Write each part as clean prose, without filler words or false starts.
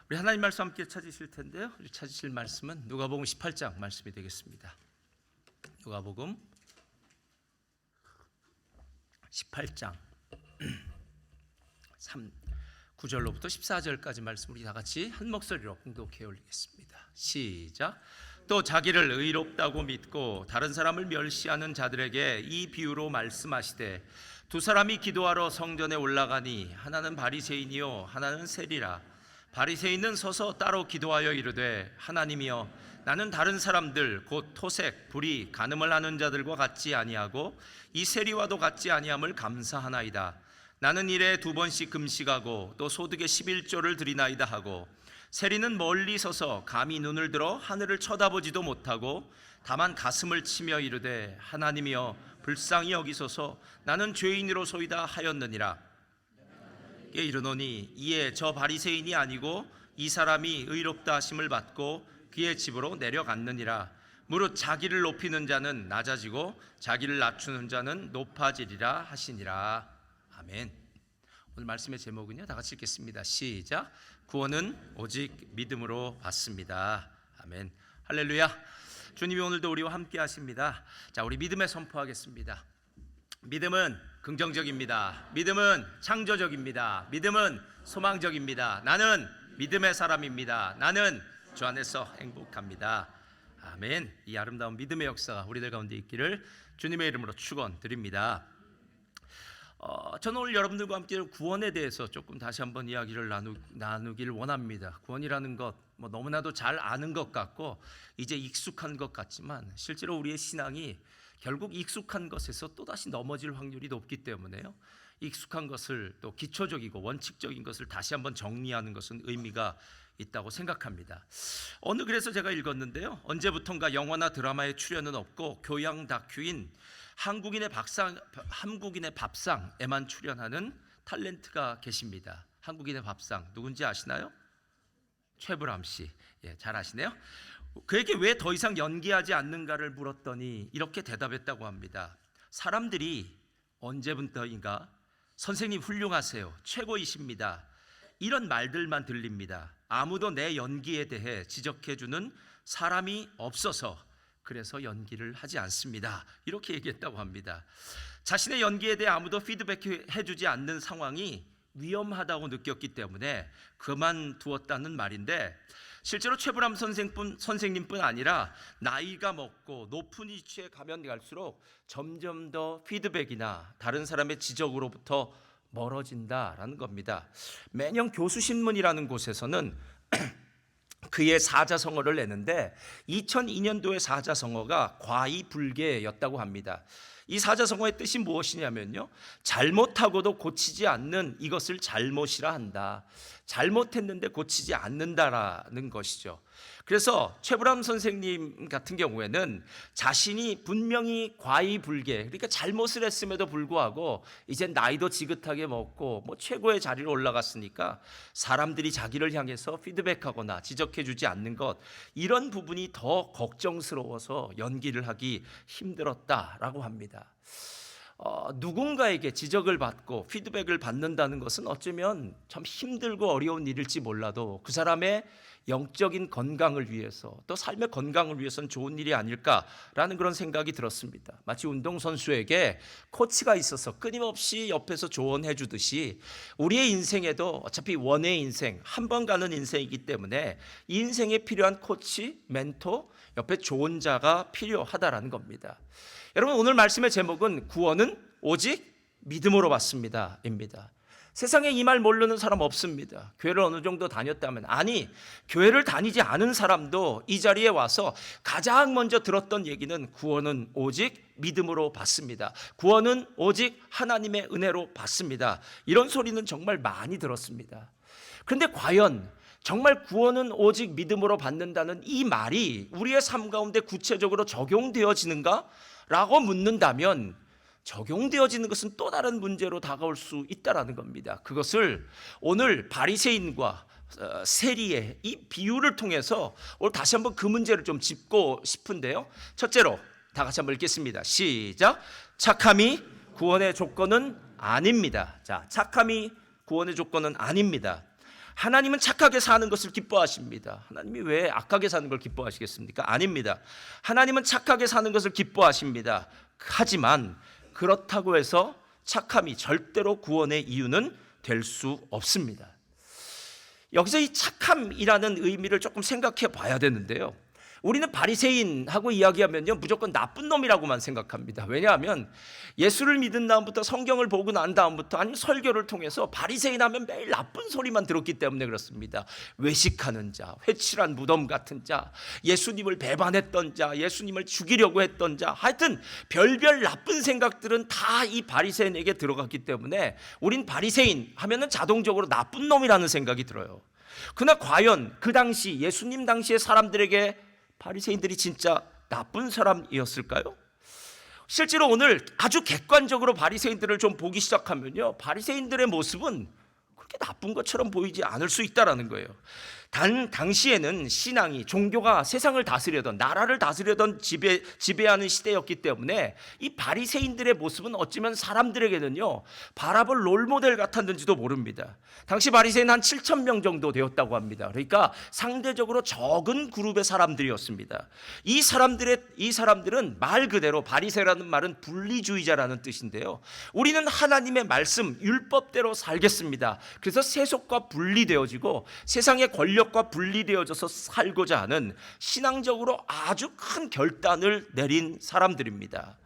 우리 하나님 말씀 함께 찾으실 텐데요. 우리 찾으실 말씀은 누가복음 18장 말씀이 되겠습니다. 누가복음 18장 9절로부터 14절까지 말씀 우리 다 같이 한 목소리로 공독해 올리겠습니다. 시작. 또 자기를 의롭다고 믿고 다른 사람을 멸시하는 자들에게 이 비유로 말씀하시되 두 사람이 기도하러 성전에 올라가니 하나는 바리새인이요 하나는 세리라. 바리새인은 서서 따로 기도하여 이르되 하나님이여 나는 다른 사람들 곧 토색, 불의, 간음을 하는 자들과 같지 아니하고 이 세리와도 같지 아니함을 감사하나이다. 나는 일에 2번씩 금식하고 또 소득의 11조를 드리나이다 하고 세리는 멀리 서서 감히 눈을 들어 하늘을 쳐다보지도 못하고 다만 가슴을 치며 이르되 하나님이여 불쌍히 여기소서 나는 죄인으로소이다 하였느니라. 이르노니 이에 저 바리새인이 아니고 이 사람이 의롭다 하심을 받고 그의 집으로 내려갔느니라. 무릇 자기를 높이는 자는 낮아지고 자기를 낮추는 자는 높아지리라 하시니라. 아멘. 오늘 말씀의 제목은요, 다 같이 읽겠습니다. 시작. 구원은 오직 믿음으로 받습니다. 아멘. 할렐루야. 주님이 오늘도 우리와 함께 하십니다. 자, 우리 믿음에 선포하겠습니다. 믿음은 긍정적입니다. 믿음은 창조적입니다. 믿음은 소망적입니다. 나는 믿음의 사람입니다. 나는 주 안에서 행복합니다. 아멘. 이 아름다운 믿음의 역사가 우리들 가운데 있기를 주님의 이름으로 축원드립니다. 저는 오늘 여러분들과 함께 구원에 대해서 조금 다시 한번 이야기를 나누기를 원합니다. 구원이라는 것 너무나도 잘 아는 것 같고 이제 익숙한 것 같지만 실제로 우리의 신앙이 결국 익숙한 것에서 또다시 넘어질 확률이 높기 때문에요. 익숙한 것을 또 기초적이고 원칙적인 것을 다시 한번 정리하는 것은 의미가 있다고 생각합니다. 그래서 제가 읽었는데요. 언제부턴가 영화나 드라마에 출연은 없고 교양 다큐인 한국인의 밥상에만 출연하는 탤런트가 계십니다. 한국인의 밥상 누군지 아시나요? 최불암 씨. 예, 잘 아시네요. 그에게 왜 더 이상 연기하지 않는가를 물었더니 이렇게 대답했다고 합니다. 사람들이 언제부터인가 선생님 훌륭하세요, 최고이십니다, 이런 말들만 들립니다. 아무도 내 연기에 대해 지적해주는 사람이 없어서 그래서 연기를 하지 않습니다. 이렇게 얘기했다고 합니다. 자신의 연기에 대해 아무도 피드백해주지 않는 상황이 위험하다고 느꼈기 때문에 그만두었다는 말인데, 실제로 최불암 선생님뿐 아니라 나이가 먹고 높은 위치에 가면 갈수록 점점 더 피드백이나 다른 사람의 지적으로부터 멀어진다라는 겁니다. 매년 교수신문이라는 곳에서는 그의 사자성어를 내는데 2002년도의 사자성어가 과이불개였다고 합니다. 이 사자성어의 뜻이 무엇이냐면요, 잘못하고도 고치지 않는 이것을 잘못이라 한다. 잘못했는데 고치지 않는다라는 것이죠. 그래서 최불암 선생님 같은 경우에는 자신이 분명히 과이불개, 그러니까 잘못을 했음에도 불구하고 이제 나이도 지긋하게 먹고 최고의 자리로 올라갔으니까 사람들이 자기를 향해서 피드백하거나 지적해주지 않는 것, 이런 부분이 더 걱정스러워서 연기를 하기 힘들었다라고 합니다. 누군가에게 지적을 받고 피드백을 받는다는 것은 어쩌면 참 힘들고 어려운 일일지 몰라도 그 사람의 영적인 건강을 위해서 또 삶의 건강을 위해서는 좋은 일이 아닐까라는 그런 생각이 들었습니다. 마치 운동선수에게 코치가 있어서 끊임없이 옆에서 조언해 주듯이 우리의 인생에도 어차피 원의 인생, 한 번 가는 인생이기 때문에 이 인생에 필요한 코치, 멘토, 옆에 좋은 자가 필요하다라는 겁니다. 여러분, 오늘 말씀의 제목은 구원은 오직 믿음으로 받습니다 입니다. 세상에 이 말 모르는 사람 없습니다. 교회를 어느 정도 다녔다면, 아니 교회를 다니지 않은 사람도 이 자리에 와서 가장 먼저 들었던 얘기는 구원은 오직 믿음으로 받습니다. 구원은 오직 하나님의 은혜로 받습니다. 이런 소리는 정말 많이 들었습니다. 그런데 과연 정말 구원은 오직 믿음으로 받는다는 이 말이 우리의 삶 가운데 구체적으로 적용되어지는가? 라고 묻는다면 적용되어지는 것은 또 다른 문제로 다가올 수 있다는 겁니다. 그것을 오늘 바리새인과 세리의 이 비유를 통해서 오늘 다시 한번 그 문제를 좀 짚고 싶은데요. 첫째로 다 같이 한번 읽겠습니다. 시작. 착함이 구원의 조건은 아닙니다. 자, 착함이 구원의 조건은 아닙니다. 하나님은 착하게 사는 것을 기뻐하십니다. 하나님이 왜 악하게 사는 걸 기뻐하시겠습니까? 아닙니다. 하나님은 착하게 사는 것을 기뻐하십니다. 하지만 그렇다고 해서 착함이 절대로 구원의 이유는 될 수 없습니다. 여기서 이 착함이라는 의미를 조금 생각해 봐야 되는데요. 우리는 바리새인하고 이야기하면요 무조건 나쁜 놈이라고만 생각합니다. 왜냐하면 예수를 믿은 다음부터 성경을 보고 난 다음부터 아니면 설교를 통해서 바리새인 하면 매일 나쁜 소리만 들었기 때문에 그렇습니다. 외식하는 자, 회칠한 무덤 같은 자, 예수님을 배반했던 자, 예수님을 죽이려고 했던 자, 하여튼 별별 나쁜 생각들은 다 이 바리새인에게 들어갔기 때문에 우린 바리새인 하면은 자동적으로 나쁜 놈이라는 생각이 들어요. 그러나 과연 그 당시 예수님 당시의 사람들에게 바리새인들이 진짜 나쁜 사람이었을까요? 실제로 오늘 아주 객관적으로 바리새인들을 좀 보기 시작하면요, 바리새인들의 모습은 그렇게 나쁜 것처럼 보이지 않을 수 있다라는 거예요. 당시에는 신앙이, 종교가 세상을 다스려던, 나라를 다스려던 지배하는 시대였기 때문에 이 바리새인들의 모습은 어쩌면 사람들에게는요 바라볼 롤모델 같았는지도 모릅니다. 당시 바리새인 한 7천 명 정도 되었다고 합니다. 그러니까 상대적으로 적은 그룹의 사람들이었습니다. 이 사람들은 말 그대로 바리새라는 말은 분리주의자라는 뜻인데요, 우리는 하나님의 말씀, 율법대로 살겠습니다. 그래서 세속과 분리되어지고 세상의 권력과 분리되어져서 살고자 하는 신앙적으로 아주 큰 결단을 내린 사람들입니다.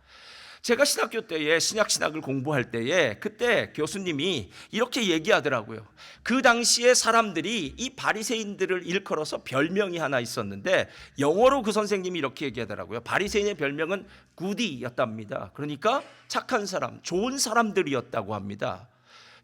제가 신학교 때에 신약신학을 공부할 때에 그때 교수님이 이렇게 얘기하더라고요. 그 당시에 사람들이 이 바리새인들을 일컬어서 별명이 하나 있었는데 영어로 그 선생님이 이렇게 얘기하더라고요. 바리새인의 별명은 굿이였답니다. 그러니까 착한 사람, 좋은 사람들이었다고 합니다.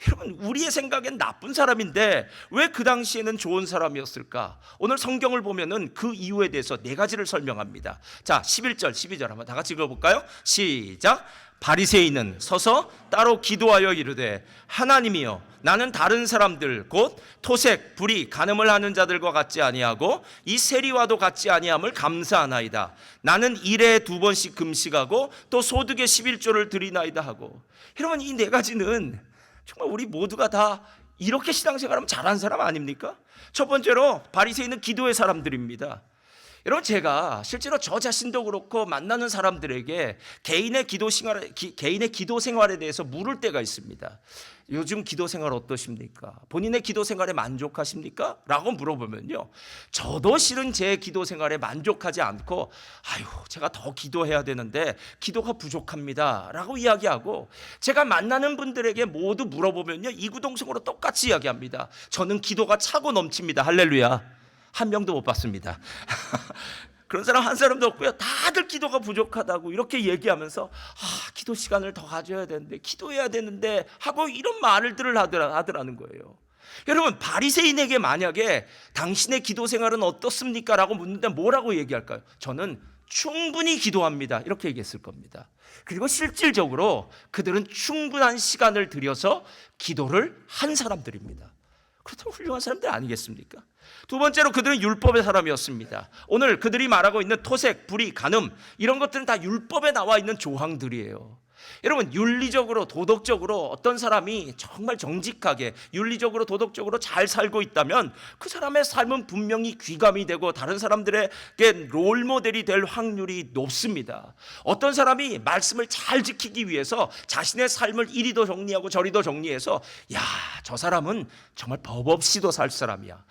여러분, 우리의 생각엔 나쁜 사람인데 왜 그 당시에는 좋은 사람이었을까? 오늘 성경을 보면은 그 이유에 대해서 네 가지를 설명합니다. 자, 11절, 12절 한번 다 같이 읽어볼까요? 시작. 바리새인은 서서 따로 기도하여 이르되 하나님이여, 나는 다른 사람들 곧 토색, 불의, 간음을 하는 자들과 같지 아니하고 이 세리와도 같지 아니함을 감사하나이다. 나는 일에 2번씩 금식하고 또 소득의 11조를 드리나이다 하고. 여러분, 이 네 가지는 정말 우리 모두가 다 이렇게 신앙생활하면 잘하는 사람 아닙니까? 첫 번째로 바리새인은 기도의 사람들입니다. 여러분, 제가 실제로 저 자신도 그렇고 만나는 사람들에게 개인의 기도 생활에 대해서 물을 때가 있습니다. 요즘 기도 생활 어떠십니까? 본인의 기도 생활에 만족하십니까? 라고 물어보면요, 저도 실은 제 기도 생활에 만족하지 않고 제가 더 기도해야 되는데 기도가 부족합니다 라고 이야기하고, 제가 만나는 분들에게 모두 물어보면요 이구동성으로 똑같이 이야기합니다. 저는 기도가 차고 넘칩니다. 할렐루야. 한 명도 못 봤습니다. 그런 사람 한 사람도 없고요. 다들 기도가 부족하다고 이렇게 얘기하면서 기도 시간을 더 가져야 되는데, 기도해야 되는데 하고 이런 말들을 하더라는 거예요. 여러분, 바리새인에게 만약에 당신의 기도 생활은 어떻습니까? 라고 묻는데 뭐라고 얘기할까요? 저는 충분히 기도합니다. 이렇게 얘기했을 겁니다. 그리고 실질적으로 그들은 충분한 시간을 들여서 기도를 한 사람들입니다. 그렇다면 훌륭한 사람들 아니겠습니까? 두 번째로 그들은 율법의 사람이었습니다. 오늘 그들이 말하고 있는 토색, 불의, 간음, 이런 것들은 다 율법에 나와 있는 조항들이에요. 여러분, 윤리적으로 도덕적으로 어떤 사람이 정말 정직하게 윤리적으로 도덕적으로 잘 살고 있다면 그 사람의 삶은 분명히 귀감이 되고 다른 사람들에게 롤모델이 될 확률이 높습니다. 어떤 사람이 말씀을 잘 지키기 위해서 자신의 삶을 이리도 정리하고 저리도 정리해서 저 사람은 정말 법 없이도 살 사람이야,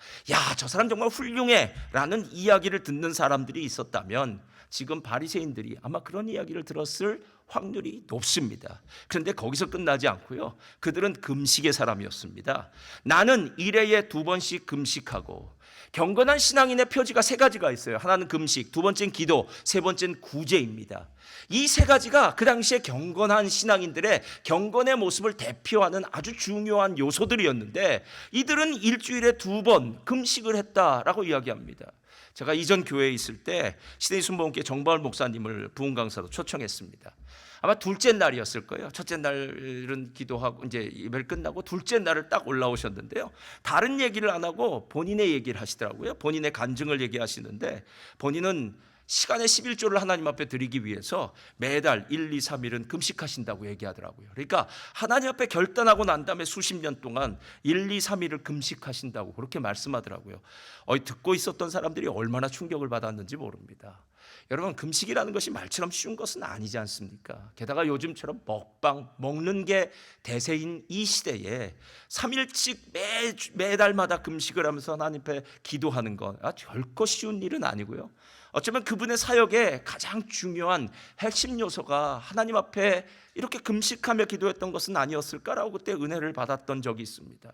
저 사람 정말 훌륭해 라는 이야기를 듣는 사람들이 있었다면 지금 바리새인들이 아마 그런 이야기를 들었을 확률이 높습니다. 그런데 거기서 끝나지 않고요, 그들은 금식의 사람이었습니다. 나는 일회에 2번씩 금식하고. 경건한 신앙인의 표지가 세 가지가 있어요. 하나는 금식, 두 번째는 기도, 세 번째는 구제입니다. 이 세 가지가 그 당시에 경건한 신앙인들의 경건의 모습을 대표하는 아주 중요한 요소들이었는데, 이들은 일주일에 2번 금식을 했다라고 이야기합니다. 제가 이전 교회에 있을 때 시대의 순복음교회 정바울 목사님을 부흥 강사로 초청했습니다. 아마 둘째 날이었을 거예요. 첫째 날은 기도하고 이제 예배를 끝나고 둘째 날을 딱 올라오셨는데요, 다른 얘기를 안 하고 본인의 얘기를 하시더라고요. 본인의 간증을 얘기하시는데, 본인은 시간의 11조를 하나님 앞에 드리기 위해서 매달 1, 2, 3일은 금식하신다고 얘기하더라고요. 그러니까 하나님 앞에 결단하고 난 다음에 수십 년 동안 1, 2, 3일을 금식하신다고 그렇게 말씀하더라고요. 듣고 있었던 사람들이 얼마나 충격을 받았는지 모릅니다. 여러분, 금식이라는 것이 말처럼 쉬운 것은 아니지 않습니까? 게다가 요즘처럼 먹방, 먹는 게 대세인 이 시대에 3일씩 매달마다 금식을 하면서 하나님 앞에 기도하는 건 결코 쉬운 일은 아니고요. 어쩌면 그분의 사역의 가장 중요한 핵심 요소가 하나님 앞에 이렇게 금식하며 기도했던 것은 아니었을까라고 그때 은혜를 받았던 적이 있습니다.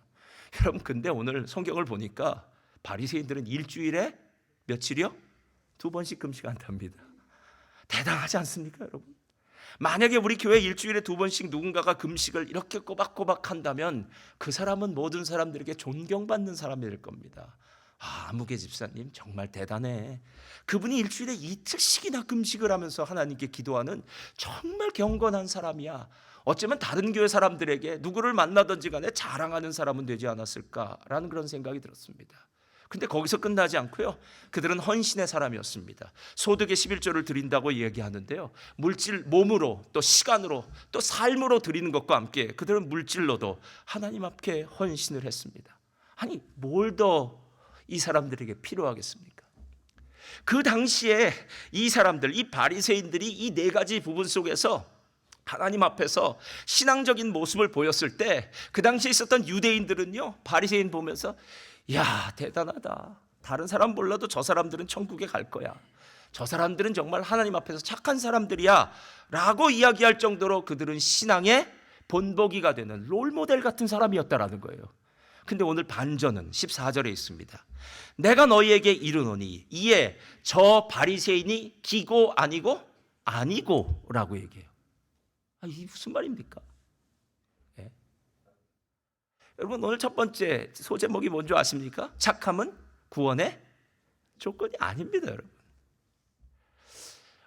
여러분, 근데 오늘 성경을 보니까 바리새인들은 일주일에 며칠이요? 2번씩 금식한답니다. 대단하지 않습니까, 여러분? 만약에 우리 교회 일주일에 2번씩 누군가가 금식을 이렇게 꼬박꼬박 한다면 그 사람은 모든 사람들에게 존경받는 사람이 될 겁니다. 아무개 집사님 정말 대단해. 그분이 일주일에 이틀씩이나 금식을 하면서 하나님께 기도하는 정말 경건한 사람이야. 어쩌면 다른 교회 사람들에게 누구를 만나든지 간에 자랑하는 사람은 되지 않았을까라는 그런 생각이 들었습니다. 근데 거기서 끝나지 않고요, 그들은 헌신의 사람이었습니다. 소득의 11조를 드린다고 얘기하는데요, 물질, 몸으로 또 시간으로 또 삶으로 드리는 것과 함께 그들은 물질로도 하나님 앞에 헌신을 했습니다. 아니, 뭘 더 이 사람들에게 필요하겠습니까? 그 당시에 이 사람들, 이 바리새인들이 이 네 가지 부분 속에서 하나님 앞에서 신앙적인 모습을 보였을 때 그 당시에 있었던 유대인들은요, 바리새인 보면서 야, 대단하다. 다른 사람 몰라도 저 사람들은 천국에 갈 거야. 저 사람들은 정말 하나님 앞에서 착한 사람들이야 라고 이야기할 정도로 그들은 신앙의 본보기가 되는 롤모델 같은 사람이었다라는 거예요. 근데 오늘 반전은 14절에 있습니다. 내가 너희에게 이르노니 이에 저 바리새인이 기고 아니고 아니고 라고 얘기해요. 이게 무슨 말입니까? 네. 여러분, 오늘 첫 번째 소제목이 뭔지 아십니까? 착함은 구원의 조건이 아닙니다. 여러분,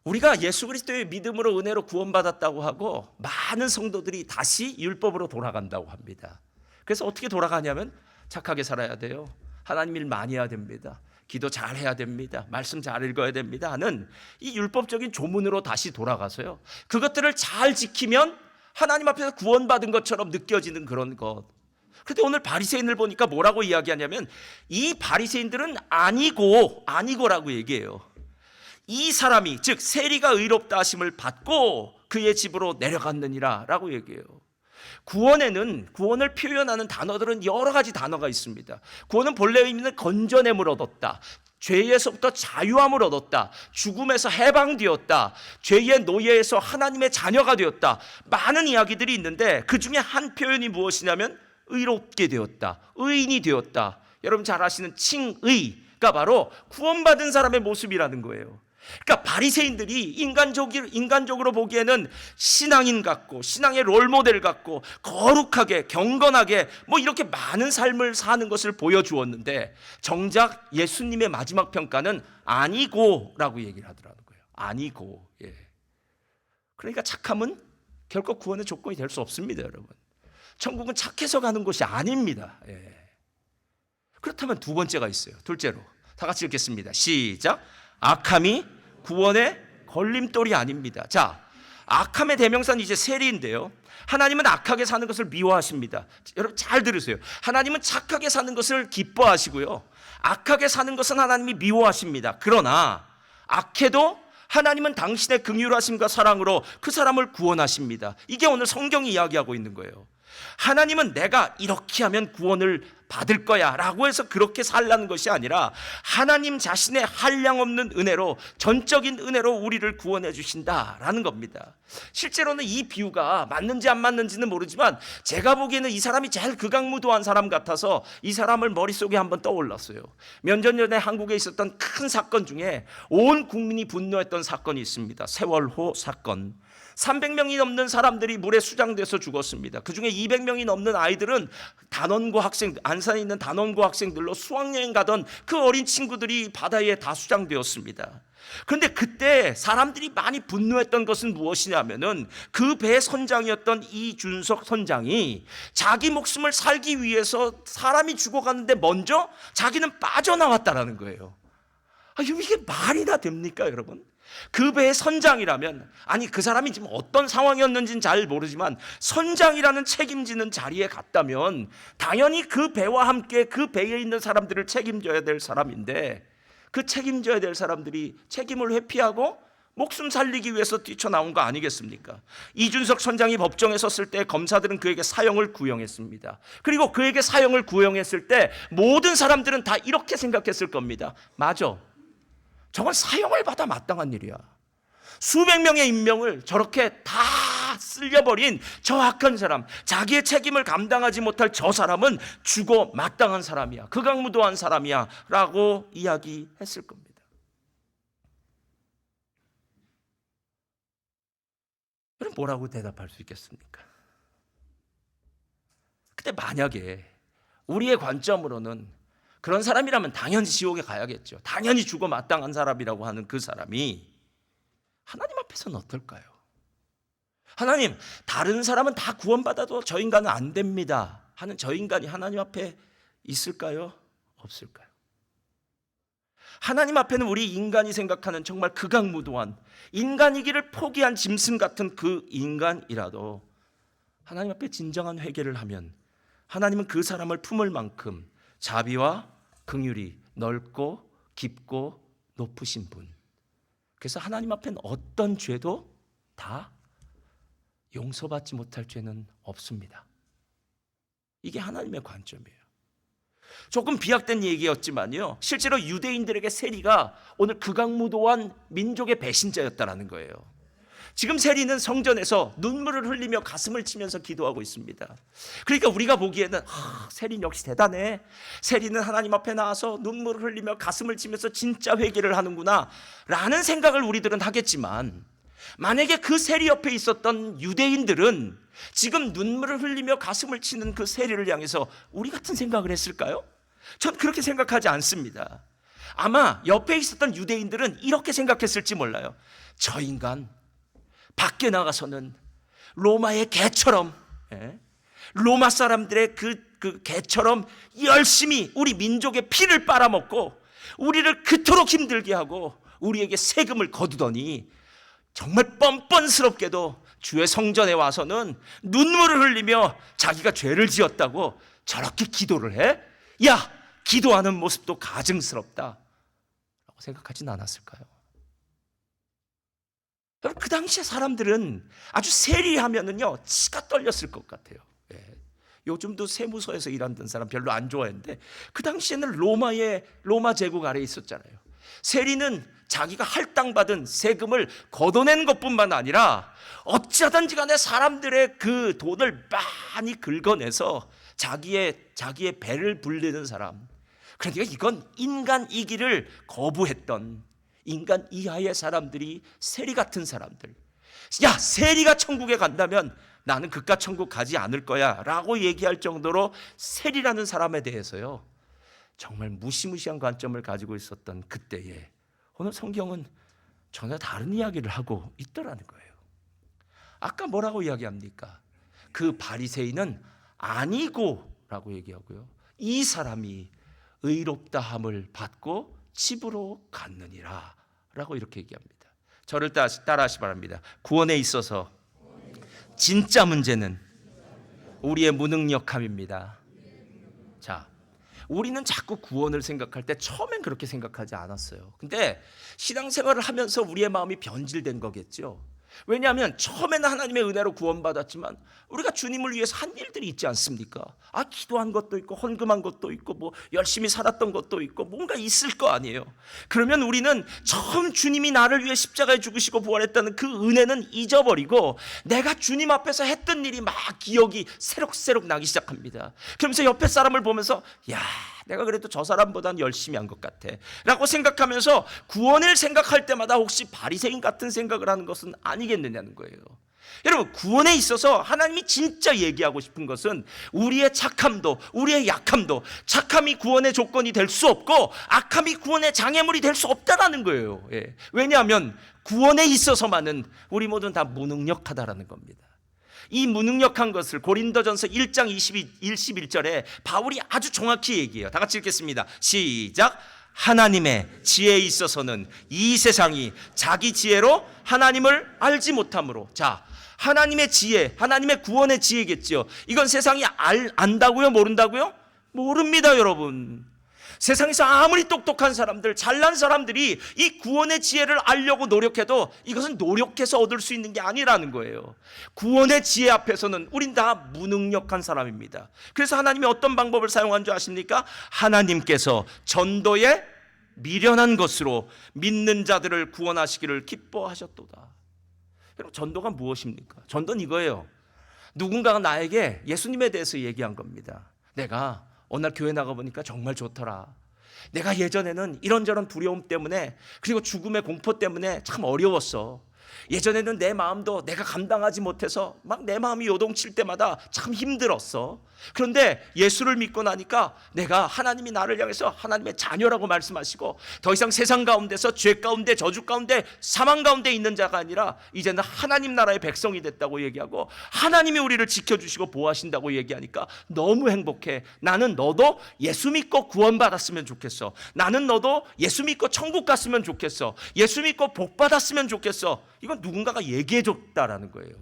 우리가 예수 그리스도의 믿음으로 은혜로 구원받았다고 하고 많은 성도들이 다시 율법으로 돌아간다고 합니다. 그래서 어떻게 돌아가냐면 착하게 살아야 돼요. 하나님 일 많이 해야 됩니다. 기도 잘 해야 됩니다. 말씀 잘 읽어야 됩니다 하는 이 율법적인 조문으로 다시 돌아가서요, 그것들을 잘 지키면 하나님 앞에서 구원받은 것처럼 느껴지는 그런 것. 그런데 오늘 바리새인을 보니까 뭐라고 이야기하냐면 이 바리새인들은 아니고라고 얘기해요. 이 사람이, 즉 세리가 의롭다 하심을 받고 그의 집으로 내려갔느니라 라고 얘기해요. 구원에는, 구원을 표현하는 단어들은 여러 가지 단어가 있습니다. 구원은 본래 의미는 건져냄을 얻었다, 죄에서부터 자유함을 얻었다, 죽음에서 해방되었다, 죄의 노예에서 하나님의 자녀가 되었다, 많은 이야기들이 있는데 그 중에 한 표현이 무엇이냐면 의롭게 되었다, 의인이 되었다. 여러분 잘 아시는 칭의가 바로 구원받은 사람의 모습이라는 거예요. 그러니까 바리새인들이 인간적으로 보기에는 신앙인 같고 신앙의 롤모델 같고 거룩하게 경건하게 뭐 이렇게 많은 삶을 사는 것을 보여주었는데 정작 예수님의 마지막 평가는 아니고라고 얘기를 하더라는 거예요. 아니고. 그러니까 착함은 결코 구원의 조건이 될 수 없습니다. 여러분, 천국은 착해서 가는 곳이 아닙니다. 그렇다면 두 번째가 있어요. 둘째로 다 같이 읽겠습니다. 시작. 악함이 구원의 걸림돌이 아닙니다. 자, 악함의 대명사는 이제 세리인데요, 하나님은 악하게 사는 것을 미워하십니다. 여러분 잘 들으세요. 하나님은 착하게 사는 것을 기뻐하시고요, 악하게 사는 것은 하나님이 미워하십니다. 그러나 악해도 하나님은 당신의 긍휼하심과 사랑으로 그 사람을 구원하십니다. 이게 오늘 성경이 이야기하고 있는 거예요. 하나님은 내가 이렇게 하면 구원을 받을 거야 라고 해서 그렇게 살라는 것이 아니라 하나님 자신의 한량없는 은혜로, 전적인 은혜로 우리를 구원해 주신다라는 겁니다. 실제로는 이 비유가 맞는지 안 맞는지는 모르지만 제가 보기에는 이 사람이 제일 극악무도한 사람 같아서 이 사람을 머릿속에 한번 떠올랐어요. 몇 년 전에 한국에 있었던 큰 사건 중에 온 국민이 분노했던 사건이 있습니다. 세월호 사건. 300명이 넘는 사람들이 물에 수장돼서 죽었습니다. 그중에 200명이 넘는 아이들은 단원고 학생, 안산에 있는 단원고 학생들로 수학여행 가던 그 어린 친구들이 바다에 다 수장되었습니다. 그런데 그때 사람들이 많이 분노했던 것은 무엇이냐면은 그 배 선장이었던 이준석 선장이 자기 목숨을 살기 위해서 사람이 죽어가는데 먼저 자기는 빠져나왔다라는 거예요. 이게 말이나 됩니까, 여러분? 그 배의 선장이라면, 아니 그 사람이 지금 어떤 상황이었는지는 잘 모르지만 선장이라는 책임지는 자리에 갔다면 당연히 그 배와 함께 그 배에 있는 사람들을 책임져야 될 사람인데, 그 책임져야 될 사람들이 책임을 회피하고 목숨 살리기 위해서 뛰쳐나온 거 아니겠습니까? 이준석 선장이 법정에 섰을 때 검사들은 그에게 사형을 구형했습니다. 그리고 그에게 사형을 구형했을 때 모든 사람들은 다 이렇게 생각했을 겁니다. 맞아, 저건 사형을 받아 마땅한 일이야. 수백 명의 인명을 저렇게 다 쓸려버린 저 악한 사람, 자기의 책임을 감당하지 못할 저 사람은 죽어 마땅한 사람이야, 극악무도한 사람이야 라고 이야기했을 겁니다. 그럼 뭐라고 대답할 수 있겠습니까? 근데 만약에 우리의 관점으로는 그런 사람이라면 당연히 지옥에 가야겠죠. 당연히 죽어 마땅한 사람이라고 하는 그 사람이 하나님 앞에서는 어떨까요? 하나님, 다른 사람은 다 구원받아도 저 인간은 안 됩니다 하는 저 인간이 하나님 앞에 있을까요? 없을까요? 하나님 앞에는 우리 인간이 생각하는 정말 극악무도한, 인간이기를 포기한 짐승 같은 그 인간이라도 하나님 앞에 진정한 회개를 하면 하나님은 그 사람을 품을 만큼 자비와 긍휼이 넓고 깊고 높으신 분, 그래서 하나님 앞에는 어떤 죄도 다 용서받지 못할 죄는 없습니다. 이게 하나님의 관점이에요. 조금 비약된 얘기였지만요, 실제로 유대인들에게 세리가 오늘 극악무도한 민족의 배신자였다는 거예요. 지금 세리는 성전에서 눈물을 흘리며 가슴을 치면서 기도하고 있습니다. 그러니까 우리가 보기에는 세리는 역시 대단해, 세리는 하나님 앞에 나와서 눈물을 흘리며 가슴을 치면서 진짜 회개를 하는구나 라는 생각을 우리들은 하겠지만, 만약에 그 세리 옆에 있었던 유대인들은 지금 눈물을 흘리며 가슴을 치는 그 세리를 향해서 우리 같은 생각을 했을까요? 전 그렇게 생각하지 않습니다. 아마 옆에 있었던 유대인들은 이렇게 생각했을지 몰라요. 저 인간 밖에 나가서는 로마의 개처럼, 로마 사람들의 그 개처럼 열심히 우리 민족의 피를 빨아먹고 우리를 그토록 힘들게 하고 우리에게 세금을 거두더니 정말 뻔뻔스럽게도 주의 성전에 와서는 눈물을 흘리며 자기가 죄를 지었다고 저렇게 기도를 해? 야, 기도하는 모습도 가증스럽다 라고 생각하진 않았을까요? 그 당시에 사람들은 아주 세리하면은요 치가 떨렸을 것 같아요. 요즘도 세무서에서 일하던 사람 별로 안 좋아했는데 그 당시에는 로마 제국 아래에 있었잖아요. 세리는 자기가 할당받은 세금을 걷어낸 것뿐만 아니라 어찌하든지 간에 사람들의 그 돈을 많이 긁어내서 자기의 배를 불리는 사람, 그러니까 이건 인간이기를 거부했던 인간 이하의 사람들이 세리 같은 사람들, 야, 세리가 천국에 간다면 나는 그깟 천국 가지 않을 거야 라고 얘기할 정도로 세리라는 사람에 대해서요 정말 무시무시한 관점을 가지고 있었던 그때에 오늘 성경은 전혀 다른 이야기를 하고 있더라는 거예요. 아까 뭐라고 이야기합니까? 그 바리새인은 아니고 라고 얘기하고요, 이 사람이 의롭다함을 받고 집으로 갔느니라 라고 이렇게 얘기합니다. 저를 따라하시 바랍니다. 구원에 있어서 진짜 문제는 우리의 무능력함입니다. 자, 우리는 자꾸 구원을 생각할 때 처음엔 그렇게 생각하지 않았어요. 근데 신앙생활을 하면서 우리의 마음이 변질된 거겠죠. 왜냐하면 처음에는 하나님의 은혜로 구원받았지만 우리가 주님을 위해서 한 일들이 있지 않습니까? 기도한 것도 있고 헌금한 것도 있고 뭐 열심히 살았던 것도 있고 뭔가 있을 거 아니에요. 그러면 우리는 처음 주님이 나를 위해 십자가에 죽으시고 부활했다는 그 은혜는 잊어버리고 내가 주님 앞에서 했던 일이 막 기억이 새록새록 나기 시작합니다. 그러면서 옆에 사람을 보면서 야, 내가 그래도 저 사람보다는 열심히 한 것 같아 라고 생각하면서 구원을 생각할 때마다 혹시 바리새인 같은 생각을 하는 것은 아니겠느냐는 거예요. 여러분, 구원에 있어서 하나님이 진짜 얘기하고 싶은 것은 우리의 착함도 우리의 약함도, 착함이 구원의 조건이 될 수 없고 악함이 구원의 장애물이 될 수 없다라는 거예요. 왜냐하면 구원에 있어서만은 우리 모두는 다 무능력하다라는 겁니다. 이 무능력한 것을 고린도전서 1장 21절에 바울이 아주 정확히 얘기해요. 다 같이 읽겠습니다. 시작. 하나님의 지혜에 있어서는 이 세상이 자기 지혜로 하나님을 알지 못함으로. 자, 하나님의 지혜, 하나님의 구원의 지혜겠죠. 이건 세상이 안다고요? 모른다고요? 모릅니다, 여러분. 세상에서 아무리 똑똑한 사람들, 잘난 사람들이 이 구원의 지혜를 알려고 노력해도 이것은 노력해서 얻을 수 있는 게 아니라는 거예요. 구원의 지혜 앞에서는 우린 다 무능력한 사람입니다. 그래서 하나님이 어떤 방법을 사용한 줄 아십니까? 하나님께서 전도에 미련한 것으로 믿는 자들을 구원하시기를 기뻐하셨도다. 여러분, 전도가 무엇입니까? 전도는 이거예요. 누군가가 나에게 예수님에 대해서 얘기한 겁니다. 내가 어느 날 교회 나가보니까 정말 좋더라. 내가 예전에는 이런저런 두려움 때문에, 그리고 죽음의 공포 때문에 참 어려웠어. 예전에는 내 마음도 내가 감당하지 못해서 막 내 마음이 요동칠 때마다 참 힘들었어. 그런데 예수를 믿고 나니까 내가, 하나님이 나를 향해서 하나님의 자녀라고 말씀하시고 더 이상 세상 가운데서 죄 가운데, 저주 가운데, 사망 가운데 있는 자가 아니라 이제는 하나님 나라의 백성이 됐다고 얘기하고, 하나님이 우리를 지켜주시고 보호하신다고 얘기하니까 너무 행복해. 나는 너도 예수 믿고 구원받았으면 좋겠어. 나는 너도 예수 믿고 천국 갔으면 좋겠어. 예수 믿고 복 받았으면 좋겠어. 이건 누군가가 얘기해 줬다라는 거예요.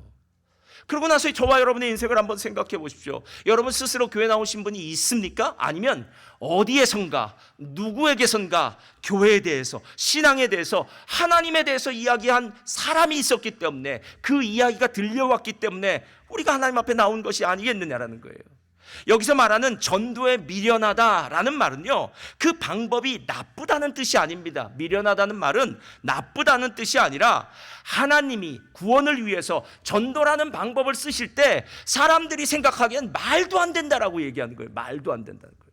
그러고 나서 저와 여러분의 인생을 한번 생각해 보십시오. 여러분 스스로 교회 나오신 분이 있습니까? 아니면 어디에선가, 누구에게선가 교회에 대해서, 신앙에 대해서, 하나님에 대해서 이야기한 사람이 있었기 때문에, 그 이야기가 들려왔기 때문에 우리가 하나님 앞에 나온 것이 아니겠느냐라는 거예요. 여기서 말하는 전도에 미련하다라는 말은요, 그 방법이 나쁘다는 뜻이 아닙니다. 미련하다는 말은 나쁘다는 뜻이 아니라 하나님이 구원을 위해서 전도라는 방법을 쓰실 때 사람들이 생각하기엔 말도 안 된다라고 얘기하는 거예요. 말도 안 된다는 거예요.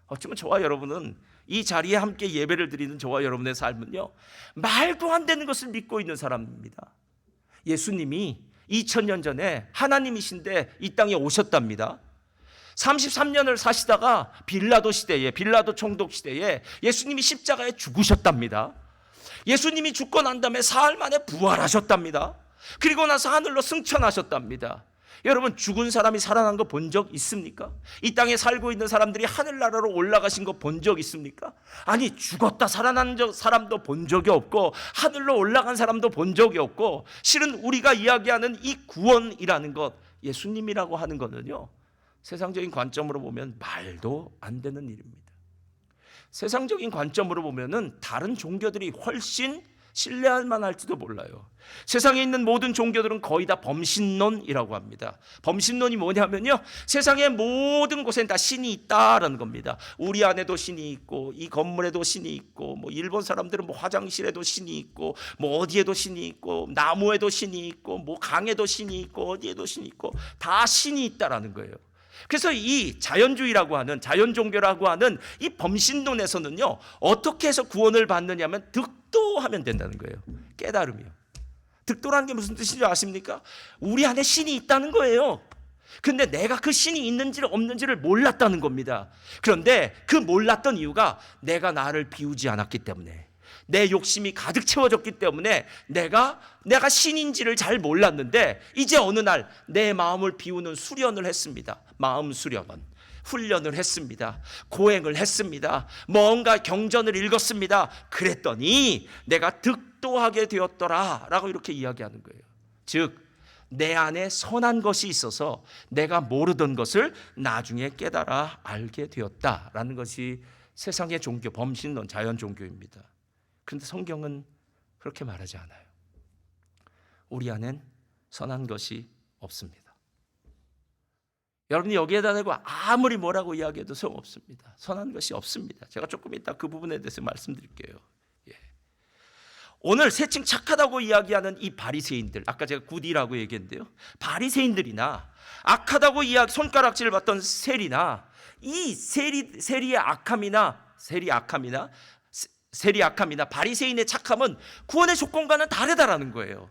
어쩌면 저와 여러분은, 이 자리에 함께 예배를 드리는 저와 여러분의 삶은요, 말도 안 되는 것을 믿고 있는 사람입니다. 예수님이 2000년 전에 하나님이신데 이 땅에 오셨답니다. 33년을 사시다가 빌라도 시대에, 빌라도 총독 시대에 예수님이 십자가에 죽으셨답니다. 예수님이 죽고 난 다음에 사흘 만에 부활하셨답니다. 그리고 나서 하늘로 승천하셨답니다. 여러분, 죽은 사람이 살아난 거 본 적 있습니까? 이 땅에 살고 있는 사람들이 하늘나라로 올라가신 거 본 적 있습니까? 아니, 죽었다 살아난 사람도 본 적이 없고 하늘로 올라간 사람도 본 적이 없고, 실은 우리가 이야기하는 이 구원이라는 것, 예수님이라고 하는 거는요, 세상적인 관점으로 보면 말도 안 되는 일입니다. 세상적인 관점으로 보면은 다른 종교들이 훨씬 신뢰할 만할지도 몰라요. 세상에 있는 모든 종교들은 거의 다 범신론이라고 합니다. 범신론이 뭐냐면요, 세상의 모든 곳엔 다 신이 있다라는 겁니다. 우리 안에도 신이 있고, 이 건물에도 신이 있고, 뭐 일본 사람들은 뭐 화장실에도 신이 있고, 뭐 어디에도 신이 있고, 나무에도 신이 있고, 뭐 강에도 신이 있고, 어디에도 신이 있고, 다 신이 있다라는 거예요. 그래서 이 자연주의라고 하는, 자연종교라고 하는 이 범신론에서는요, 어떻게 해서 구원을 받느냐면 득도하면 된다는 거예요. 깨달음이요. 득도라는 게 무슨 뜻인지 아십니까? 우리 안에 신이 있다는 거예요. 근데 내가 그 신이 있는지를 없는지를 몰랐다는 겁니다. 그런데 그 몰랐던 이유가 내가 나를 비우지 않았기 때문에, 내 욕심이 가득 채워졌기 때문에 내가 신인지를 잘 몰랐는데, 이제 어느 날 내 마음을 비우는 수련을 했습니다. 마음 수련원 훈련을 했습니다. 고행을 했습니다. 뭔가 경전을 읽었습니다. 그랬더니 내가 득도하게 되었더라 라고 이렇게 이야기하는 거예요. 즉, 내 안에 선한 것이 있어서 내가 모르던 것을 나중에 깨달아 알게 되었다라는 것이 세상의 종교, 범신론, 자연종교입니다. 그런데 성경은 그렇게 말하지 않아요. 우리 안엔 선한 것이 없습니다. 여러분이 여기에다 대고 아무리 뭐라고 이야기해도 소용없습니다. 선한 것이 없습니다. 제가 조금 이따 그 부분에 대해서 말씀드릴게요. 예. 오늘 세칭 착하다고 이야기하는 이 바리새인들, 아까 제가 굿이라고 얘기했는데요, 바리새인들이나 악하다고 손가락질을 받던 세리나, 이 세리의 악함이나 바리새인의 착함은 구원의 조건과는 다르다라는 거예요.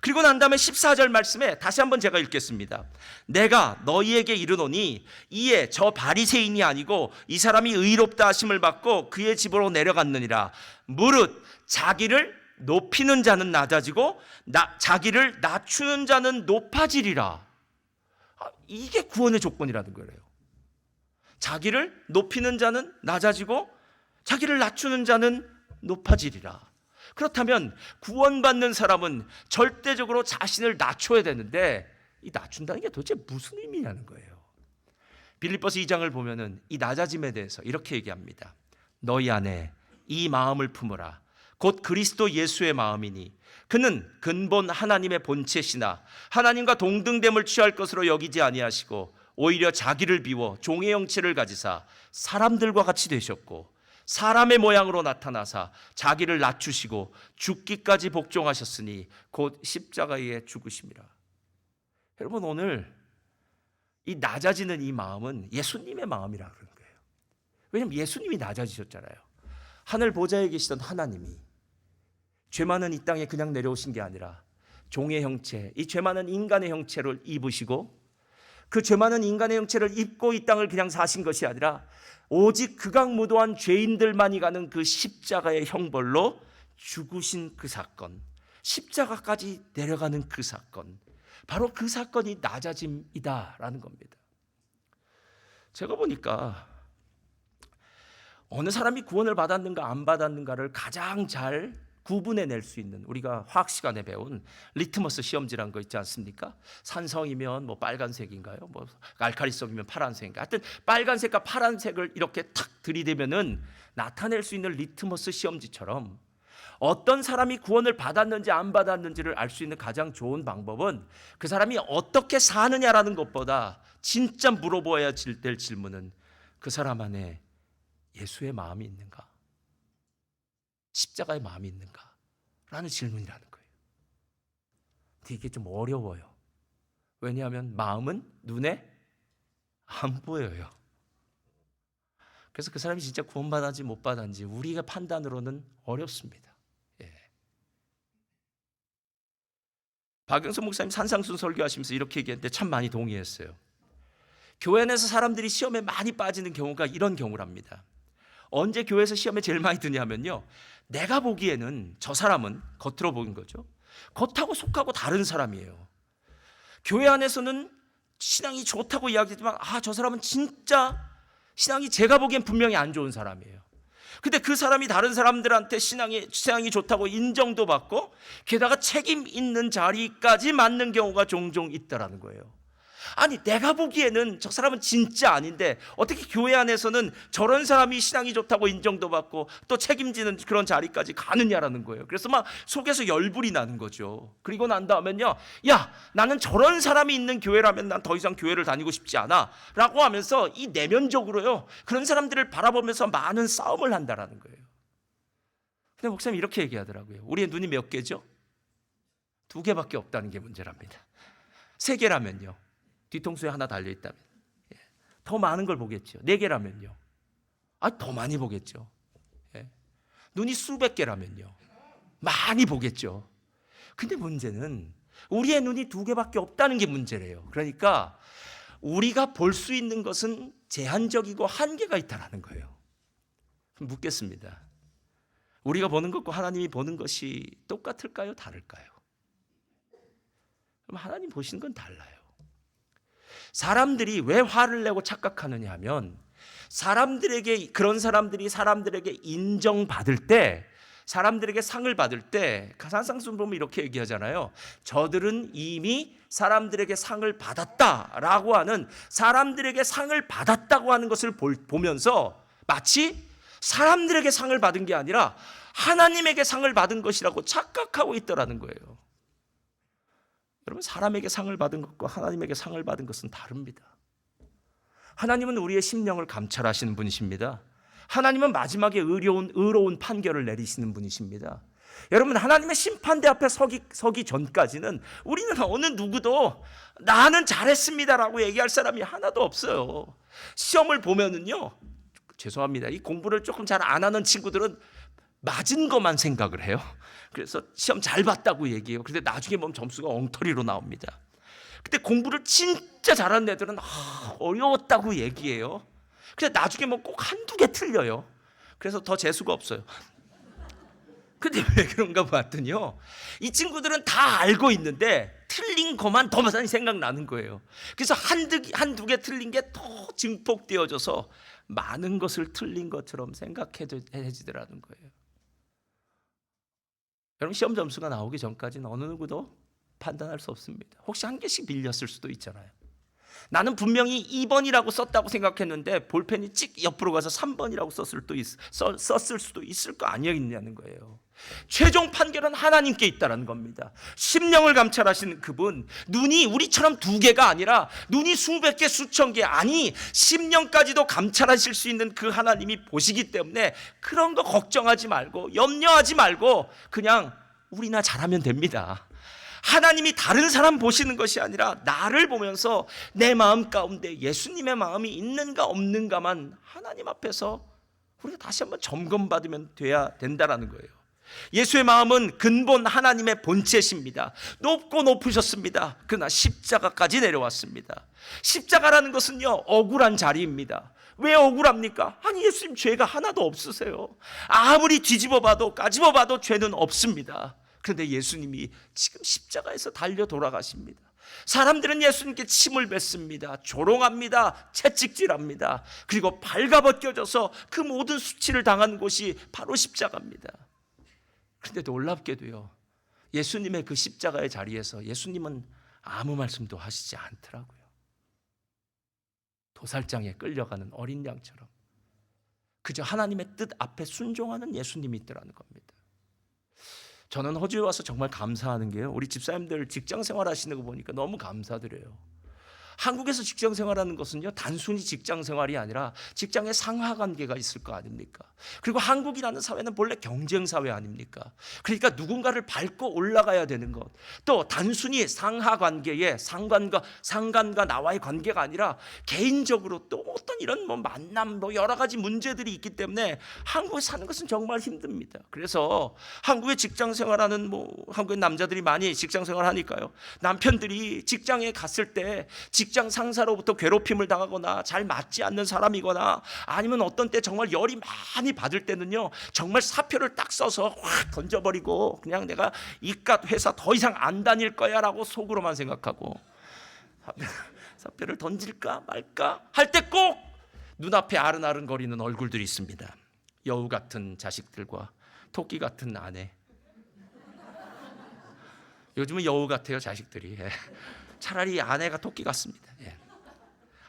그리고 난 다음에 14절 말씀에 다시 한번 제가 읽겠습니다. 내가 너희에게 이르노니 이에 저 바리새인이 아니고 이 사람이 의롭다 하심을 받고 그의 집으로 내려갔느니라. 무릇 자기를 높이는 자는 낮아지고 자기를 낮추는 자는 높아지리라. 이게 구원의 조건이라는 거예요. 자기를 높이는 자는 낮아지고 자기를 낮추는 자는 높아지리라. 그렇다면 구원받는 사람은 절대적으로 자신을 낮춰야 되는데 이 낮춘다는 게 도대체 무슨 의미냐는 거예요. 빌립보서 2장을 보면은 이 낮아짐에 대해서 이렇게 얘기합니다. 너희 안에 이 마음을 품으라. 곧 그리스도 예수의 마음이니 그는 근본 하나님의 본체시나 하나님과 동등됨을 취할 것으로 여기지 아니하시고 오히려 자기를 비워 종의 형체를 가지사 사람들과 같이 되셨고 사람의 모양으로 나타나사 자기를 낮추시고 죽기까지 복종하셨으니 곧 십자가에 죽으심이라. 여러분, 오늘 이 낮아지는 이 마음은 예수님의 마음이라 그러는 거예요. 왜냐하면 예수님이 낮아지셨잖아요. 하늘 보좌에 계시던 하나님이 죄 많은 이 땅에 그냥 내려오신 게 아니라 종의 형체, 이 죄 많은 인간의 형체를 입으시고 그 죄 많은 인간의 형체를 입고 이 땅을 그냥 사신 것이 아니라 오직 극악무도한 죄인들만이 가는 그 십자가의 형벌로 죽으신 그 사건, 십자가까지 내려가는 그 사건, 바로 그 사건이 낮아짐이다라는 겁니다. 제가 보니까 어느 사람이 구원을 받았는가 안 받았는가를 가장 잘 구분해낼 수 있는, 우리가 화학 시간에 배운 리트머스 시험지란 거 있지 않습니까? 산성이면 뭐 빨간색인가요? 뭐 알칼리성이면 파란색인가? 하여튼 빨간색과 파란색을 이렇게 탁 들이대면은 나타낼 수 있는 리트머스 시험지처럼 어떤 사람이 구원을 받았는지 안 받았는지를 알 수 있는 가장 좋은 방법은 그 사람이 어떻게 사느냐라는 것보다 진짜 물어봐야 될 질문은 그 사람 안에 예수의 마음이 있는가? 십자가의 마음이 있는가? 라는 질문이라는 거예요. 근데 이게 좀 어려워요. 왜냐하면 마음은 눈에 안 보여요. 그래서 그 사람이 진짜 구원받았는지 못 받았는지 우리가 판단으로는 어렵습니다. 예. 박영선 목사님 산상순 설교하시면서 이렇게 얘기했는데 참 많이 동의했어요. 교회 안에서 사람들이 시험에 많이 빠지는 경우가 이런 경우랍니다. 언제 교회에서 시험에 제일 많이 드냐면요, 내가 보기에는 저 사람은, 겉으로 보는 거죠, 겉하고 속하고 다른 사람이에요. 교회 안에서는 신앙이 좋다고 이야기하지만 저 사람은 진짜 신앙이 제가 보기엔 분명히 안 좋은 사람이에요. 근데 그 사람이 다른 사람들한테 신앙이 좋다고 인정도 받고 게다가 책임 있는 자리까지 맡는 경우가 종종 있다라는 거예요. 아니, 내가 보기에는 저 사람은 진짜 아닌데 어떻게 교회 안에서는 저런 사람이 신앙이 좋다고 인정도 받고 또 책임지는 그런 자리까지 가느냐라는 거예요. 그래서 막 속에서 열불이 나는 거죠. 그리고 난 다음엔요, 야, 나는 저런 사람이 있는 교회라면 난 더 이상 교회를 다니고 싶지 않아 라고 하면서 이 내면적으로요, 그런 사람들을 바라보면서 많은 싸움을 한다라는 거예요. 근데 목사님 이렇게 얘기하더라고요. 우리의 눈이 몇 개죠? 2개밖에 없다는 게 문제랍니다. 3개라면요, 뒤통수에 하나 달려있다면 더 많은 걸 보겠죠. 4개라면요, 더 많이 보겠죠. 눈이 수백 개라면요, 많이 보겠죠. 근데 문제는 우리의 눈이 2개밖에 없다는 게 문제래요. 그러니까 우리가 볼 수 있는 것은 제한적이고 한계가 있다는 거예요. 묻겠습니다. 우리가 보는 것과 하나님이 보는 것이 똑같을까요? 다를까요? 그럼 하나님 보시는 건 달라요. 사람들이 왜 화를 내고 착각하느냐 하면, 그런 사람들이 사람들에게 인정받을 때, 사람들에게 상을 받을 때, 산상순 보면 이렇게 얘기하잖아요. 저들은 이미 사람들에게 상을 받았다라고 하는, 사람들에게 상을 받았다고 하는 것을 보면서 마치 사람들에게 상을 받은 게 아니라 하나님에게 상을 받은 것이라고 착각하고 있더라는 거예요. 여러분, 사람에게 상을 받은 것과 하나님에게 상을 받은 것은 다릅니다. 하나님은 우리의 심령을 감찰하시는 분이십니다. 하나님은 마지막에 의로운 판결을 내리시는 분이십니다. 여러분, 하나님의 심판대 앞에 서기 전까지는 우리는 어느 누구도 나는 잘했습니다라고 얘기할 사람이 하나도 없어요. 시험을 보면은요, 죄송합니다, 이 공부를 조금 잘 안 하는 친구들은 맞은 것만 생각을 해요. 그래서 시험 잘 봤다고 얘기해요. 근데 나중에 보면 점수가 엉터리로 나옵니다. 근데 공부를 진짜 잘하는 애들은 어려웠다고 얘기해요. 근데 나중에 뭐 꼭 1-2개 틀려요. 그래서 더 재수가 없어요. 근데 왜 그런가 봤더니요, 이 친구들은 다 알고 있는데 틀린 것만 더 많이 생각나는 거예요. 그래서 한두 개 틀린 게 더 증폭되어져서 많은 것을 틀린 것처럼 생각해지더라는 거예요. 여러분, 시험 점수가 나오기 전까지는 어느 누구도 판단할 수 없습니다. 혹시 한 개씩 밀렸을 수도 있잖아요. 나는 분명히 2번이라고 썼다고 생각했는데 볼펜이 찍 옆으로 가서 3번이라고 썼을 수도 있을 거 아니냐는 거예요. 최종 판결은 하나님께 있다는 겁니다. 심령을 감찰하시는 그분, 눈이 우리처럼 2개가 아니라 눈이 수백 개, 수천 개, 아니 심령까지도 감찰하실 수 있는 그 하나님이 보시기 때문에 그런 거 걱정하지 말고 염려하지 말고 그냥 우리나 잘하면 됩니다. 하나님이 다른 사람 보시는 것이 아니라 나를 보면서 내 마음 가운데 예수님의 마음이 있는가 없는가만 하나님 앞에서 우리가 다시 한번 점검받으면 돼야 된다는 거예요. 예수의 마음은 근본 하나님의 본체십니다. 높고 높으셨습니다. 그러나 십자가까지 내려왔습니다. 십자가라는 것은요, 억울한 자리입니다. 왜 억울합니까? 아니, 예수님 죄가 하나도 없으세요. 아무리 뒤집어 봐도 까집어 봐도 죄는 없습니다. 그런데 예수님이 지금 십자가에서 달려 돌아가십니다. 사람들은 예수님께 침을 뱉습니다. 조롱합니다. 채찍질합니다. 그리고 발가벗겨져서 그 모든 수치를 당한 곳이 바로 십자가입니다. 그런데 놀랍게도요, 예수님의 그 십자가의 자리에서 예수님은 아무 말씀도 하시지 않더라고요. 도살장에 끌려가는 어린 양처럼 그저 하나님의 뜻 앞에 순종하는 예수님이 있더라는 겁니다. 저는 호주에 와서 정말 감사하는 게요, 우리 집사님들 직장 생활 하시는 거 보니까 너무 감사드려요. 한국에서 직장 생활하는 것은요, 단순히 직장 생활이 아니라 직장의 상하 관계가 있을 거 아닙니까? 그리고 한국이라는 사회는 본래 경쟁 사회 아닙니까? 그러니까 누군가를 밟고 올라가야 되는 것, 또 단순히 상하 관계에 상관과 나와의 관계가 아니라 개인적으로 또 어떤 이런 만남, 여러 가지 문제들이 있기 때문에 한국에 사는 것은 정말 힘듭니다. 그래서 한국에 직장 생활하는 한국의 남자들이 많이 직장 생활하니까요, 남편들이 직장에 갔을 때 직장 상사로부터 괴롭힘을 당하거나 잘 맞지 않는 사람이거나 아니면 어떤 때 정말 열이 많이 받을 때는요, 정말 사표를 딱 써서 확 던져버리고 그냥 내가 이깟 회사 더 이상 안 다닐 거야 라고 속으로만 생각하고 사표를 던질까 말까 할 때 꼭 눈앞에 아른아른거리는 얼굴들이 있습니다. 여우 같은 자식들과 토끼 같은 아내. 요즘은 여우 같아요, 자식들이. 차라리 아내가 토끼 같습니다.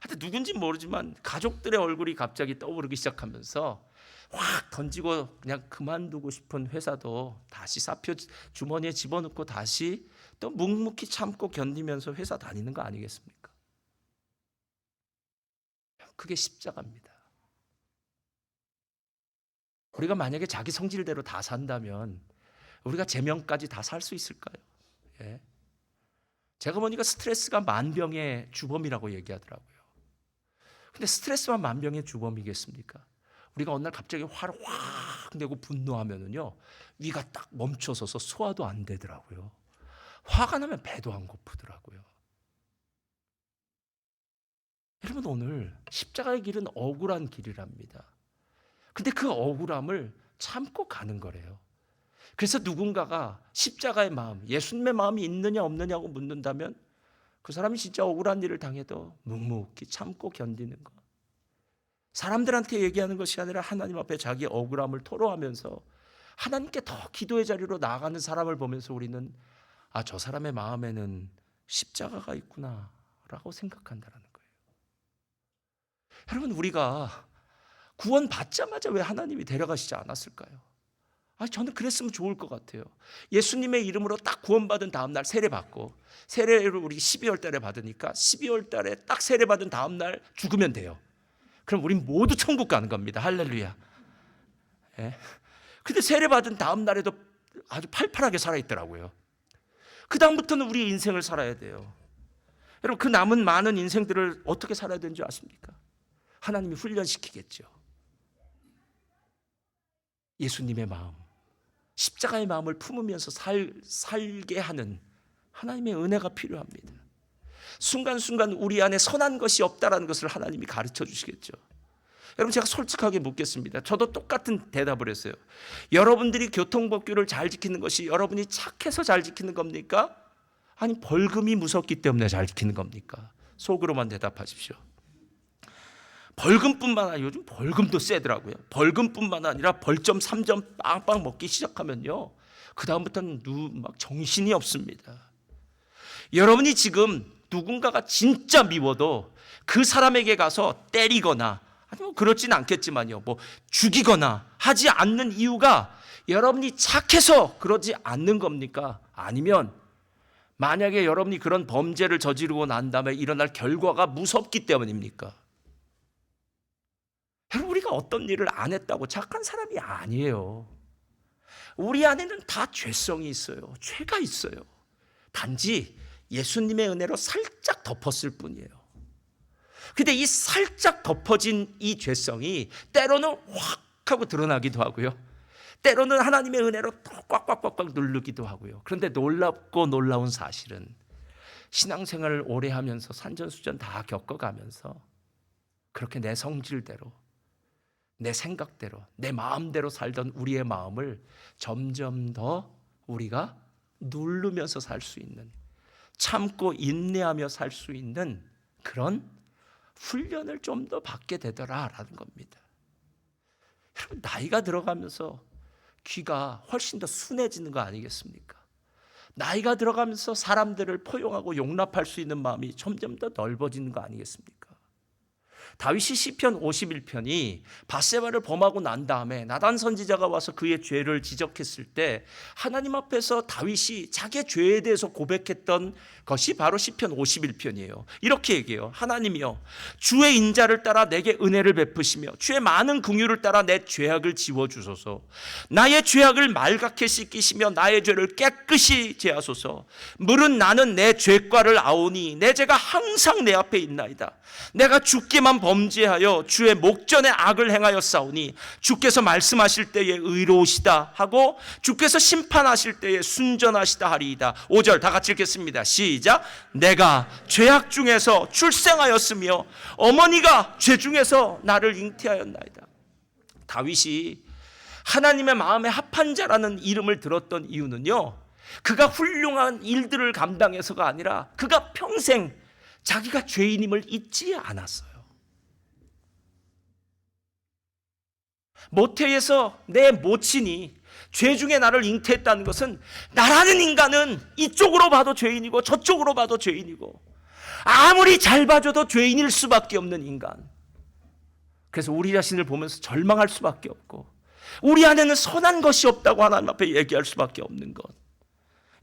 하여튼 누군지 모르지만 가족들의 얼굴이 갑자기 떠오르기 시작하면서 확 던지고 그냥 그만두고 싶은 회사도 다시 사표 주머니에 집어넣고 다시 또 묵묵히 참고 견디면서 회사 다니는 거 아니겠습니까? 그게 십자가입니다. 우리가 만약에 자기 성질대로 다 산다면 우리가 제명까지 다 살 수 있을까요? 제가 보니까 스트레스가 만병의 주범이라고 얘기하더라고요. 근데 스트레스만 만병의 주범이겠습니까? 우리가 어느 날 갑자기 화를 확 내고 분노하면은요, 위가 딱 멈춰서서 소화도 안 되더라고요. 화가 나면 배도 안 고프더라고요. 여러분, 오늘 십자가의 길은 억울한 길이랍니다. 근데 그 억울함을 참고 가는 거래요. 그래서 누군가가 십자가의 마음, 예수님의 마음이 있느냐 없느냐고 묻는다면 그 사람이 진짜 억울한 일을 당해도 묵묵히 참고 견디는 것. 사람들한테 얘기하는 것이 아니라 하나님 앞에 자기 억울함을 토로하면서 하나님께 더 기도의 자리로 나아가는 사람을 보면서 우리는 저 사람의 마음에는 십자가가 있구나 라고 생각한다는 거예요. 여러분, 우리가 구원 받자마자 왜 하나님이 데려가시지 않았을까요? 저는 그랬으면 좋을 것 같아요. 예수님의 이름으로 딱 구원받은 다음 날 세례 받고, 세례를 우리 12월 달에 받으니까 12월 달에 딱 세례 받은 다음 날 죽으면 돼요. 그럼 우린 모두 천국 가는 겁니다. 할렐루야. 근데 세례 받은 다음 날에도 아주 팔팔하게 살아있더라고요. 그 다음부터는 우리 인생을 살아야 돼요. 여러분, 그 남은 많은 인생들을 어떻게 살아야 되는지 아십니까? 하나님이 훈련시키겠죠. 예수님의 마음, 십자가의 마음을 품으면서 살게 하는 하나님의 은혜가 필요합니다. 순간순간 우리 안에 선한 것이 없다라는 것을 하나님이 가르쳐 주시겠죠. 여러분, 제가 솔직하게 묻겠습니다. 저도 똑같은 대답을 했어요. 여러분들이 교통법규를 잘 지키는 것이 여러분이 착해서 잘 지키는 겁니까? 아니, 벌금이 무섭기 때문에 잘 지키는 겁니까? 속으로만 대답하십시오. 벌금뿐만 아니라 요즘 벌금도 세더라고요. 벌금뿐만 아니라 벌점 3점 빵빵 먹기 시작하면요, 그 다음부터는 막 정신이 없습니다. 여러분이 지금 누군가가 진짜 미워도 그 사람에게 가서 때리거나, 아니면 그렇진 않겠지만요, 뭐 죽이거나 하지 않는 이유가 여러분이 착해서 그러지 않는 겁니까? 아니면 만약에 여러분이 그런 범죄를 저지르고 난 다음에 일어날 결과가 무섭기 때문입니까? 여러분, 우리가 어떤 일을 안 했다고 착한 사람이 아니에요. 우리 안에는 다 죄성이 있어요. 죄가 있어요. 단지 예수님의 은혜로 살짝 덮었을 뿐이에요. 근데 이 살짝 덮어진 이 죄성이 때로는 확 하고 드러나기도 하고요, 때로는 하나님의 은혜로 꽉꽉꽉꽉 누르기도 하고요. 그런데 놀랍고 놀라운 사실은 신앙생활을 오래 하면서 산전수전 다 겪어가면서 그렇게 내 성질대로, 내 생각대로, 내 마음대로 살던 우리의 마음을 점점 더 우리가 누르면서 살 수 있는, 참고 인내하며 살 수 있는 그런 훈련을 좀 더 받게 되더라라는 겁니다. 여러분, 나이가 들어가면서 귀가 훨씬 더 순해지는 거 아니겠습니까? 나이가 들어가면서 사람들을 포용하고 용납할 수 있는 마음이 점점 더 넓어지는 거 아니겠습니까? 다윗이 시편 51편이 밧세바를 범하고 난 다음에 나단 선지자가 와서 그의 죄를 지적했을 때 하나님 앞에서 다윗이 자기의 죄에 대해서 고백했던 것이 바로 시편 51편이에요. 이렇게 얘기해요. 하나님이여, 주의 인자를 따라 내게 은혜를 베푸시며 주의 많은 긍휼을 따라 내 죄악을 지워주소서. 나의 죄악을 말갛게 씻기시며 나의 죄를 깨끗이 제하소서. 물은 나는 내 죄과를 아오니 내 죄가 항상 내 앞에 있나이다. 내가 주께만 범죄하여 주의 목전에 악을 행하여 싸우니 주께서 말씀하실 때에 의로우시다 하고 주께서 심판하실 때에 순전하시다 하리이다. 5절 다 같이 읽겠습니다. 시작. 내가 죄악 중에서 출생하였으며 어머니가 죄 중에서 나를 잉태하였나이다. 다윗이 하나님의 마음에 합한 자라는 이름을 들었던 이유는요, 그가 훌륭한 일들을 감당해서가 아니라 그가 평생 자기가 죄인임을 잊지 않았어요. 모태에서 내 모친이 죄 중에 나를 잉태했다는 것은 나라는 인간은 이쪽으로 봐도 죄인이고 저쪽으로 봐도 죄인이고 아무리 잘 봐줘도 죄인일 수밖에 없는 인간. 그래서 우리 자신을 보면서 절망할 수밖에 없고 우리 안에는 선한 것이 없다고 하나님 앞에 얘기할 수밖에 없는 것.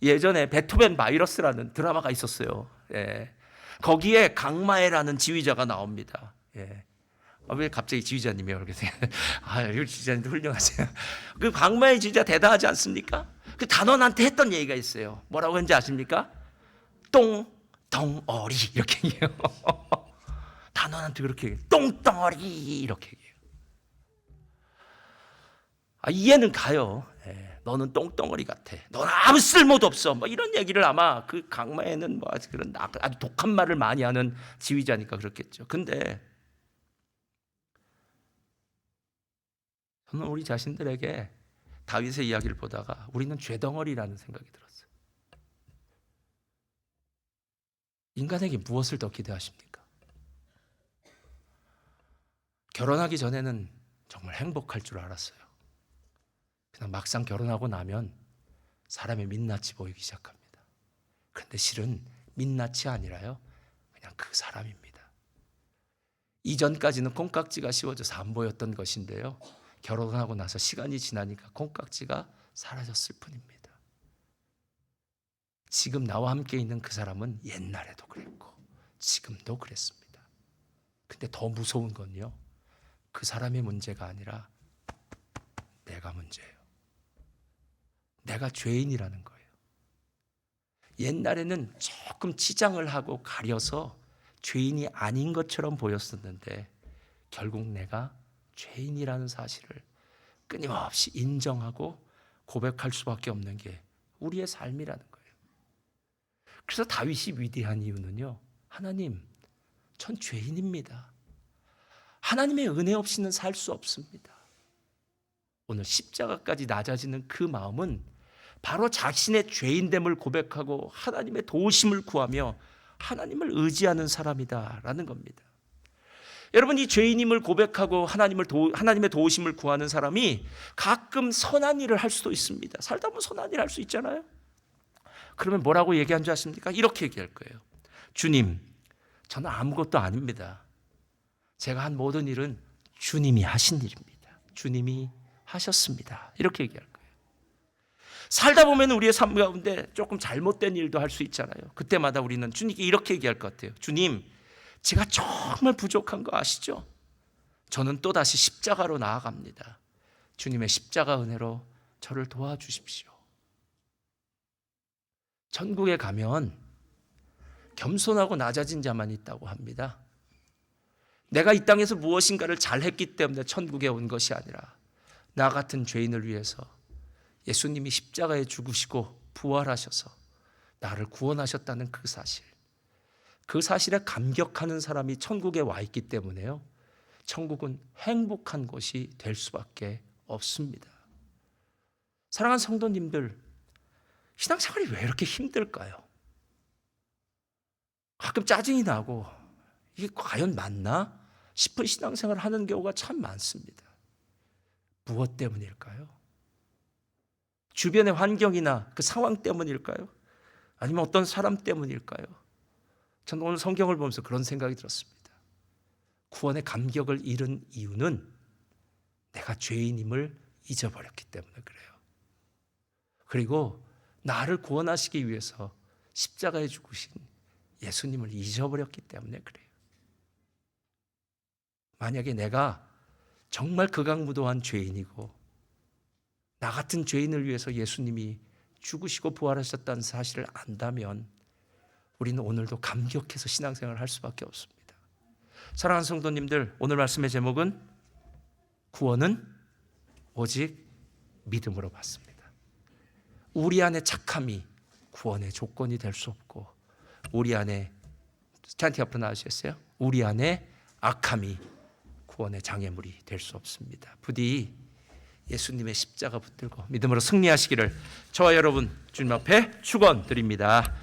예전에 베토벤 바이러스라는 드라마가 있었어요. 예. 거기에 강마애라는 지휘자가 나옵니다. 예. 왜 갑자기 지휘자님이 이렇게 우리 지휘자님도 훌륭하세요. 그 강마애 지휘자 대단하지 않습니까? 그 단원한테 했던 얘기가 있어요. 뭐라고 했는지 아십니까? 똥덩어리 이렇게 얘기해요. 단원한테 그렇게 얘기해요. 똥덩어리 이렇게 얘기해요. 이해는 가요. 예. 너는 똥덩어리 같아. 너는 아무 쓸모도 없어. 뭐 이런 얘기를 아마 그 강마애는 뭐 그런 아주 독한 말을 많이 하는 지휘자니까 그렇겠죠. 근데 저는 우리 자신들에게 다윗의 이야기를 보다가 우리는 죄덩어리라는 생각이 들었어요. 인간에게 무엇을 더 기대하십니까? 결혼하기 전에는 정말 행복할 줄 알았어요. 그냥 막상 결혼하고 나면 사람의 민낯이 보이기 시작합니다. 그런데 실은 민낯이 아니라요, 그냥 그 사람입니다. 이전까지는 콩깍지가 씌워져서 안 보였던 것인데요, 결혼하고 나서 시간이 지나니까 콩깍지가 사라졌을 뿐입니다. 지금 나와 함께 있는 그 사람은 옛날에도 그랬고 지금도 그랬습니다. 근데 더 무서운 건요, 그 사람의 문제가 아니라 내가 문제예요. 내가 죄인이라는 거예요. 옛날에는 조금 치장을 하고 가려서 죄인이 아닌 것처럼 보였었는데 결국 내가 죄인이라는 사실을 끊임없이 인정하고 고백할 수밖에 없는 게 우리의 삶이라는 거예요. 그래서 다윗이 위대한 이유는요, 하나님, 전 죄인입니다. 하나님의 은혜 없이는 살 수 없습니다. 오늘 십자가까지 낮아지는 그 마음은 바로 자신의 죄인됨을 고백하고 하나님의 도우심을 구하며 하나님을 의지하는 사람이다라는 겁니다. 여러분, 이 죄인임을 고백하고 하나님의 도우심을 구하는 사람이 가끔 선한 일을 할 수도 있습니다. 살다 보면 선한 일 할 수 있잖아요. 그러면 뭐라고 얘기한 줄 아십니까? 이렇게 얘기할 거예요. 주님, 저는 아무것도 아닙니다. 제가 한 모든 일은 주님이 하신 일입니다. 주님이 하셨습니다. 이렇게 얘기할 거예요. 살다 보면 우리의 삶 가운데 조금 잘못된 일도 할 수 있잖아요. 그때마다 우리는 주님께 이렇게 얘기할 것 같아요. 주님, 제가 정말 부족한 거 아시죠? 저는 또다시 십자가로 나아갑니다. 주님의 십자가 은혜로 저를 도와주십시오. 천국에 가면 겸손하고 낮아진 자만 있다고 합니다. 내가 이 땅에서 무엇인가를 잘했기 때문에 천국에 온 것이 아니라 나 같은 죄인을 위해서 예수님이 십자가에 죽으시고 부활하셔서 나를 구원하셨다는 그 사실, 그 사실에 감격하는 사람이 천국에 와 있기 때문에요, 천국은 행복한 곳이 될 수밖에 없습니다. 사랑하는 성도님들, 신앙생활이 왜 이렇게 힘들까요? 가끔 짜증이 나고 이게 과연 맞나 싶은 신앙생활을 하는 경우가 참 많습니다. 무엇 때문일까요? 주변의 환경이나 그 상황 때문일까요? 아니면 어떤 사람 때문일까요? 저는 오늘 성경을 보면서 그런 생각이 들었습니다. 구원의 감격을 잃은 이유는 내가 죄인임을 잊어버렸기 때문에 그래요. 그리고 나를 구원하시기 위해서 십자가에 죽으신 예수님을 잊어버렸기 때문에 그래요. 만약에 내가 정말 극악무도한 죄인이고 나 같은 죄인을 위해서 예수님이 죽으시고 부활하셨다는 사실을 안다면 우리는 오늘도 감격해서 신앙생활을 할 수밖에 없습니다. 사랑하는 성도님들, 오늘 말씀의 제목은 구원은 오직 믿음으로 받습니다. 우리 안에 착함이 구원의 조건이 될 수 없고, 우리 안에, 찬티 앞으로 나와주셨어요? 우리 안에 악함이 구원의 장애물이 될 수 없습니다. 부디 예수님의 십자가 붙들고 믿음으로 승리하시기를 저와 여러분 주님 앞에 축원드립니다.